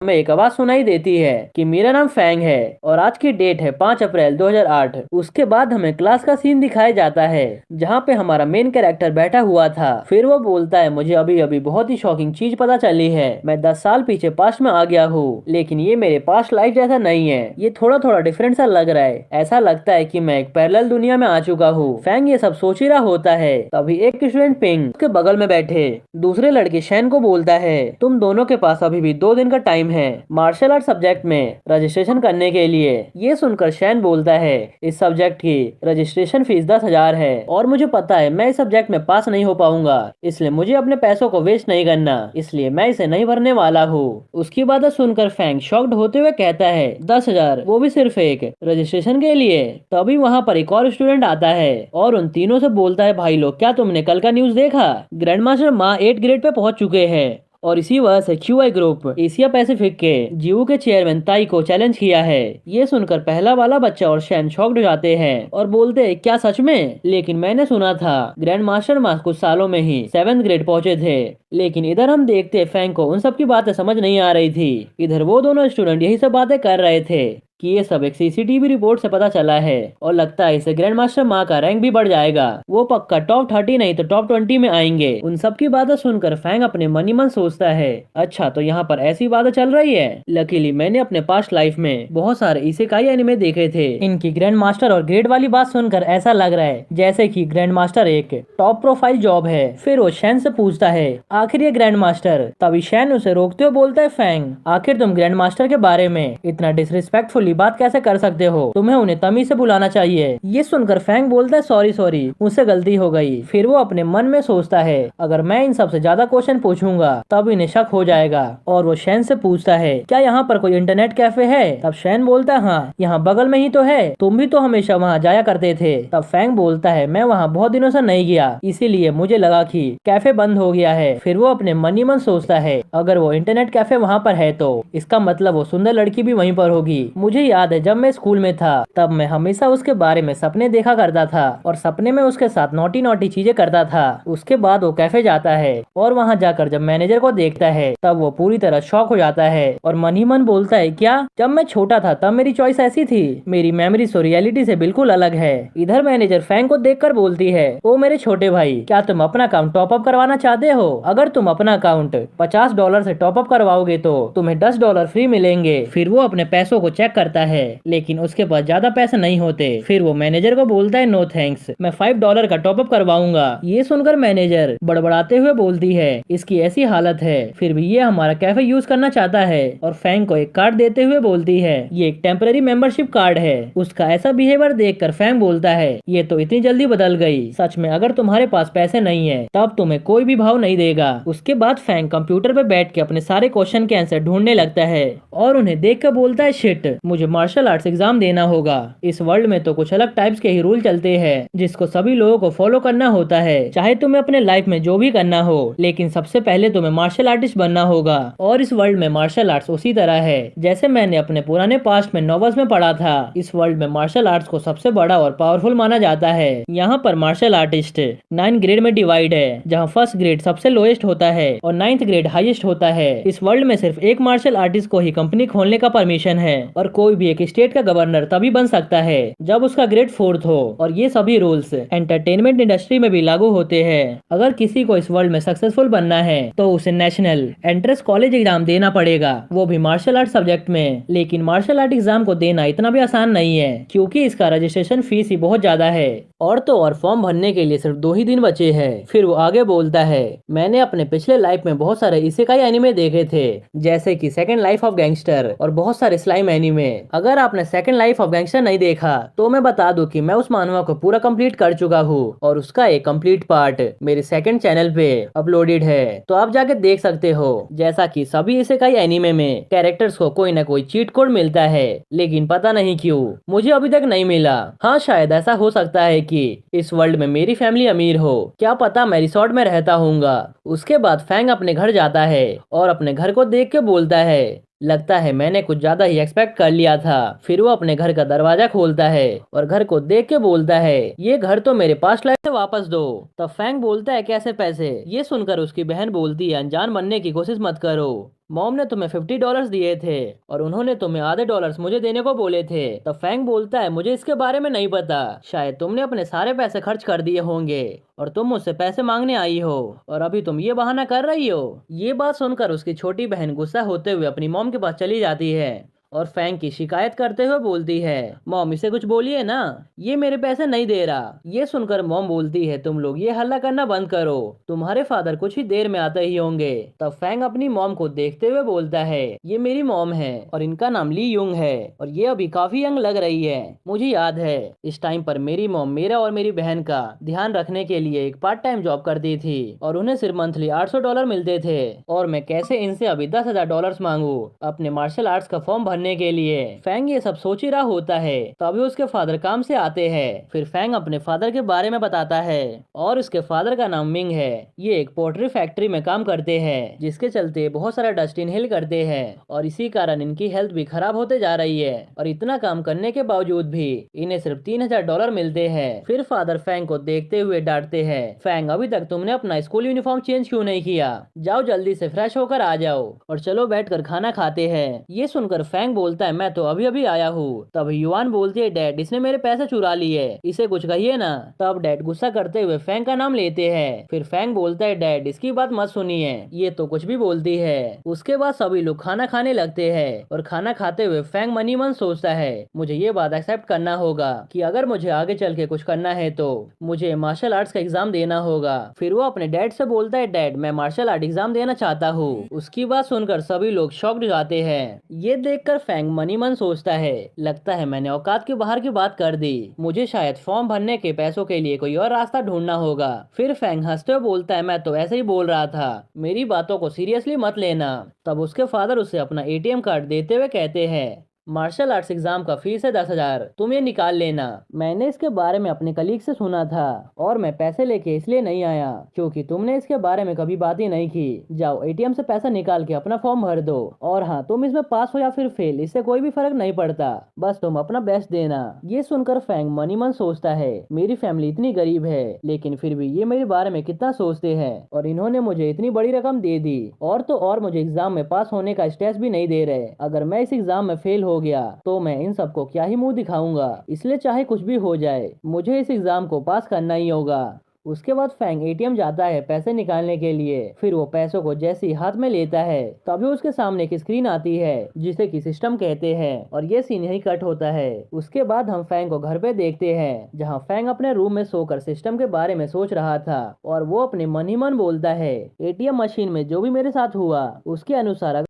हमें एक आवाज सुनाई देती है कि मेरा नाम फैंग है और आज की डेट है 5 अप्रैल 2008। उसके बाद हमें क्लास का सीन दिखाया जाता है जहाँ पे हमारा मेन कैरेक्टर बैठा हुआ था। फिर वो बोलता है, मुझे अभी अभी बहुत ही शॉकिंग चीज पता चली है। मैं 10 साल पीछे पास्ट में आ गया हूँ, लेकिन ये मेरे पास्ट लाइफ जैसा नहीं है। ये थोड़ा थोड़ा डिफरेंट सा लग रहा है। ऐसा लगता है कि मैं एक पैरेलल दुनिया में आ चुका हूँ। फैंग ये सब सोच ही रहा होता है, तभी एक स्टूडेंट पिंग उसके बगल में बैठे दूसरे लड़के शैन को बोलता है, तुम दोनों के पास अभी भी 2 दिन का टाइम है मार्शल आर्ट सब्जेक्ट में रजिस्ट्रेशन करने के लिए। ये सुनकर शैन बोलता है, इस सब्जेक्ट की रजिस्ट्रेशन फीस 10,000 है और मुझे पता है मैं इस सब्जेक्ट में पास नहीं हो पाऊंगा, इसलिए मुझे अपने पैसों को वेस्ट नहीं करना, इसलिए मैं इसे नहीं भरने वाला हूँ। उसकी बात सुनकर फैंग शॉक्ड होते हुए कहता है, 10,000, वो भी सिर्फ एक रजिस्ट्रेशन के लिए। तभी वहाँ पर एक और स्टूडेंट आता है और उन तीनों से बोलता है, भाई लोग, क्या तुमने कल का न्यूज देखा? ग्रैंड मास्टर मा 8 ग्रेड पे पहुंच चुके हैं और इसी वजह से क्यूआई ग्रुप एशिया पैसिफिक के जीवू के चेयरमैन ताई को चैलेंज किया है। ये सुनकर पहला वाला बच्चा और शैन शॉक्ड हो जाते हैं और बोलते हैं, क्या सच में? लेकिन मैंने सुना था ग्रैंड मास्टर मास कुछ सालों में ही 7th ग्रेड पहुंचे थे। लेकिन इधर हम देखते फैंग को उन सब की बातें समझ नहीं आ रही थी। इधर वो दोनों स्टूडेंट यही सब बातें कर रहे थे कि ये सब एक सीसीटीवी रिपोर्ट से पता चला है और लगता है इसे ग्रैंड मास्टर माँ का रैंक भी बढ़ जाएगा। वो पक्का टॉप 30 नहीं तो टॉप 20 में आएंगे। उन सब की बातें सुनकर फैंग अपने मन ही मन सोचता है, अच्छा तो यहाँ पर ऐसी बातें चल रही है। लकीली मैंने अपने पास्ट लाइफ में बहुत सारे इसेकाई एनिमे देखे थे। इनकी ग्रैंड मास्टर और ग्रेड वाली बात सुनकर ऐसा लग रहा है जैसे कि ग्रैंड मास्टर एक टॉप प्रोफाइल जॉब है। फिर वो शैन से पूछता है, आखिर ये ग्रैंड मास्टर? तभी शैन उसे रोकते हुए बोलता है, फैंग आखिर तुम ग्रैंड मास्टर के बारे में इतना डिसरिस्पेक्टफुली बात कैसे कर सकते हो? तुम्हें उन्हें तमीज से बुलाना चाहिए। ये सुनकर फैंग बोलता है, सॉरी सॉरी, मुझसे गलती हो गई। फिर वो अपने मन में सोचता है, अगर मैं इन सबसे ज्यादा क्वेश्चन पूछूंगा तब इन्हें शक हो जाएगा। और वो शैन से पूछता है, क्या यहाँ पर कोई इंटरनेट कैफे है? तब शैन बोलता है, हाँ यहाँ बगल में ही तो है, तुम भी तो हमेशा वहाँ जाया करते थे। तब फैंग बोलता है, मैं वहाँ बहुत दिनों से नहीं गया, इसीलिए मुझे लगा कि कैफे बंद हो गया है। फिर वो अपने मन ही मन सोचता है, अगर वो इंटरनेट कैफे वहाँ पर है तो इसका मतलब वो सुंदर लड़की भी वहीं पर होगी। मुझे याद है जब मैं स्कूल में था तब मैं हमेशा उसके बारे में सपने देखा करता था और सपने में उसके साथ नोटी नोटी चीजें करता था। उसके बाद वो कैफे जाता है और वहाँ जाकर जब मैनेजर को देखता है तब वो पूरी तरह शॉक हो जाता है और मन ही मन बोलता है, क्या जब मैं छोटा था तब मेरी चॉइस ऐसी थी? मेरी मेमोरी तो रियलिटी से बिल्कुल अलग है। इधर मैनेजर फैंग को देखकर बोलती है, ओ मेरे छोटे भाई, क्या तुम अपना अकाउंट टॉप अप करवाना चाहते हो? अगर तुम अपना अकाउंट $50 से टॉप अप करवाओगे तो तुम्हें $10 फ्री मिलेंगे। फिर वो अपने पैसों को चेक करता है, लेकिन उसके पास ज्यादा पैसे नहीं होते। फिर वो मैनेजर को बोलता है, नो थैंक्स, मैं $5 का टॉप अप करवाऊंगा। ये सुनकर मैनेजर बड़बड़ाते हुए बोलती है, इसकी ऐसी हालत है फिर भी ये हमारा कैफे यूज करना चाहता है। और फैंग को एक कार्ड देते हुए बोलती है, ये एक टेम्पररी मेंबरशिप कार्ड है। उसका ऐसा बिहेवियर देखकर फैंग बोलता है, ये तो इतनी जल्दी बदल गई। सच में अगर तुम्हारे पास पैसे नहीं है तब तुम्हें कोई भी भाव नहीं देगा। उसके बाद फैंग कंप्यूटर पे बैठ के अपने सारे क्वेश्चन के आंसर ढूंढने लगता है और उन्हें देख कर बोलता है, शिट, मुझे मार्शल आर्ट्स एग्जाम देना होगा। इस वर्ल्ड में तो कुछ अलग टाइप्स के ही रूल चलते हैं जिसको सभी लोगों को फॉलो करना होता है, चाहे तुम्हें अपने लाइफ में जो भी करना हो, लेकिन सबसे पहले तुम्हें मार्शल आर्टिस्ट बनना होगा। और इस वर्ल्ड में मार्शल आर्ट्स उसी तरह है जैसे मैंने अपने पुराने पास्ट में नॉवेल्स में पढ़ा था। इस वर्ल्ड में मार्शल आर्ट्स को सबसे बड़ा और पावरफुल माना जाता है। यहाँ पर मार्शल आर्टिस्ट 9 ग्रेड में डिवाइड है, जहाँ फर्स्ट ग्रेड सबसे लोएस्ट होता है और 9th ग्रेड हाईएस्ट होता है। इस वर्ल्ड में सिर्फ एक मार्शल आर्टिस्ट को ही कंपनी खोलने का परमिशन है और कोई भी एक स्टेट का गवर्नर तभी बन सकता है जब उसका ग्रेड 4th हो। और ये सभी रूल्स एंटरटेनमेंट इंडस्ट्री में भी लागू होते हैं। अगर किसी को इस वर्ल्ड में सक्सेसफुल बनना है तो उसे नेशनल एंट्रेंस कॉलेज एग्जाम देना पड़ेगा, वो भी मार्शल आर्ट सब्जेक्ट में। लेकिन मार्शल आर्ट एग्जाम को देना इतना भी आसान नहीं है क्योंकि इसका रजिस्ट्रेशन फीस ही बहुत ज्यादा है। और तो और फॉर्म भरने के लिए सिर्फ 2 ही दिन बचे हैं। फिर वो आगे बोलता है, मैंने अपने पिछले लाइफ में बहुत सारे इसेकाई एनिमे देखे थे जैसे कि सेकंड लाइफ ऑफ गैंगस्टर और बहुत सारे स्लाइम एनिमे। अगर आपने सेकंड लाइफ ऑफ गैंगस्टर नहीं देखा तो मैं बता दूं कि मैं उस मानवा को पूरा कंप्लीट कर चुका हूँ और उसका एक कंप्लीट पार्ट मेरे सेकंड चैनल पे अपलोडेड है, तो आप जाके देख सकते हो। जैसा कि सभी इसेकाई एनिमे में कैरेक्टर्स को कोई ना कोई चीट कोड मिलता है, लेकिन पता नहीं क्यों मुझे अभी तक नहीं मिला। हाँ, शायद ऐसा हो सकता है कि इस वर्ल्ड में मेरी फैमिली अमीर हो, क्या पता मैं रिसोर्ट में रहता हूँगा। उसके बाद फैंग अपने घर जाता है और अपने घर को देख के बोलता है, लगता है मैंने कुछ ज्यादा ही एक्सपेक्ट कर लिया था। फिर वो अपने घर का दरवाजा खोलता है और घर को देख के बोलता है, ये घर तो मेरे पास्ट लाइफ से वापस दो। तब फैंग बोलता है, कैसे पैसे? ये सुनकर उसकी बहन बोलती है, अनजान बनने की कोशिश मत करो, मॉम ने तुम्हें $50 दिए थे और उन्होंने तुम्हें आधे डॉलर्स मुझे देने को बोले थे। तब फैंग बोलता है मुझे इसके बारे में नहीं पता, शायद तुमने अपने सारे पैसे खर्च कर दिए होंगे और तुम मुझसे पैसे मांगने आई हो और अभी तुम ये बहाना कर रही हो। ये बात सुनकर उसकी छोटी बहन गुस्सा होते हुए अपनी मॉम के पास चली जाती है और फैंग की शिकायत करते हुए बोलती है मॉम इसे कुछ बोलिए ना, ये मेरे पैसे नहीं दे रहा। ये सुनकर मॉम बोलती है तुम लोग ये हल्ला करना बंद करो, तुम्हारे फादर कुछ ही देर में आते ही होंगे। तब फैंग अपनी मॉम को देखते हुए बोलता है ये मेरी मॉम है और इनका नाम ली युंग है और ये अभी काफी यंग लग रही है। मुझे याद है इस टाइम पर मेरी मॉम मेरा और मेरी बहन का ध्यान रखने के लिए एक पार्ट टाइम जॉब करती थी और उन्हें सिर्फ मंथली $800 मिलते थे और मैं कैसे इनसे अभी $10,000 मांगू अपने मार्शल आर्ट्स का फॉर्म भरने के लिए। फैंग ये सब सोच ही रहा होता है तभी उसके फादर काम से आते हैं। फिर फैंग अपने फादर के बारे में बताता है और उसके फादर का नाम मिंग है। ये एक पोल्ट्री फैक्ट्री में काम करते हैं जिसके चलते बहुत सारा डस्ट इनहेल करते हैं और इसी कारण इनकी हेल्थ भी खराब होते जा रही है और इतना काम करने के बावजूद भी इन्हें सिर्फ $3,000 मिलते हैं। फिर फादर फैंग को देखते हुए डांटते हैं फैंग अभी तक तुमने अपना स्कूल यूनिफॉर्म चेंज क्यों नहीं किया, जाओ जल्दी से फ्रेश होकर आ जाओ और चलो बैठकर खाना खाते हैं। ये सुनकर फैंग बोलता है मैं तो अभी अभी आया हूँ। तब युआन बोलती है डैड इसने मेरे पैसे चुरा लिए, इसे कुछ कहिए ना। तब डैड गुस्सा करते हुए फैंग का नाम लेते हैं। फिर फैंग बोलता है डैड इसकी बात मत सुनिए, ये तो कुछ भी बोलती है। उसके बाद सभी लोग खाना खाने लगते हैं और खाना खाते हुए फैंग मनी मन सोचता है मुझे ये बात एक्सेप्ट करना होगा कि अगर मुझे आगे चल के कुछ करना है तो मुझे मार्शल आर्ट्स का एग्जाम देना होगा। फिर वो अपने डैड से बोलता है डैड मैं मार्शल आर्ट एग्जाम देना चाहता हूँ। उसकी बात सुनकर सभी लोग शॉक्ड जाते हैं। ये देखकर फैंग मनी मन सोचता है लगता है मैंने औकात के बाहर की बात कर दी, मुझे शायद फॉर्म भरने के पैसों के लिए कोई और रास्ता ढूंढना होगा। फिर फैंग हंसते हुए बोलता है मैं तो ऐसे ही बोल रहा था, मेरी बातों को सीरियसली मत लेना। तब उसके फादर उसे अपना एटीएम कार्ड देते हुए कहते हैं मार्शल आर्ट्स एग्जाम का फीस है 10,000, तुम ये निकाल लेना। मैंने इसके बारे में अपने कलीग से सुना था और मैं पैसे लेके इसलिए नहीं आया क्योंकि तुमने इसके बारे में कभी बात ही नहीं की। जाओ एटीएम से पैसा निकाल के अपना फॉर्म भर दो और हाँ तुम इसमें पास हो या फिर फेल इससे कोई भी फर्क नहीं पड़ता, बस तुम अपना बेस्ट देना। ये सुनकर फैंग मनी मन सोचता है मेरी फैमिली इतनी गरीब है लेकिन फिर भी ये मेरे बारे में कितना सोचते हैं और इन्होंने मुझे इतनी बड़ी रकम दे दी और तो और मुझे एग्जाम में पास होने का स्ट्रेस भी नहीं दे रहे। अगर मैं इस एग्जाम में फेल हो गया तो मैं इन सबको क्या ही मुंह दिखाऊंगा, इसलिए चाहे कुछ भी हो जाए मुझे इस एग्जाम को पास करना ही होगा। उसके बाद फैंग एटीएम जाता है पैसे निकालने के लिए। फिर वो पैसों को जैसे ही हाथ में लेता है तभी उसके सामने एक स्क्रीन आती है जिसे कि सिस्टम कहते हैं और ये सीन यही कट होता है। उसके बाद हम फैंग को घर पे देखते हैं जहाँ फैंग अपने रूम में सोकर सिस्टम के बारे में सोच रहा था और वो अपने मन ही मन बोलता है एटीएम मशीन में जो भी मेरे साथ हुआ उसके अनुसार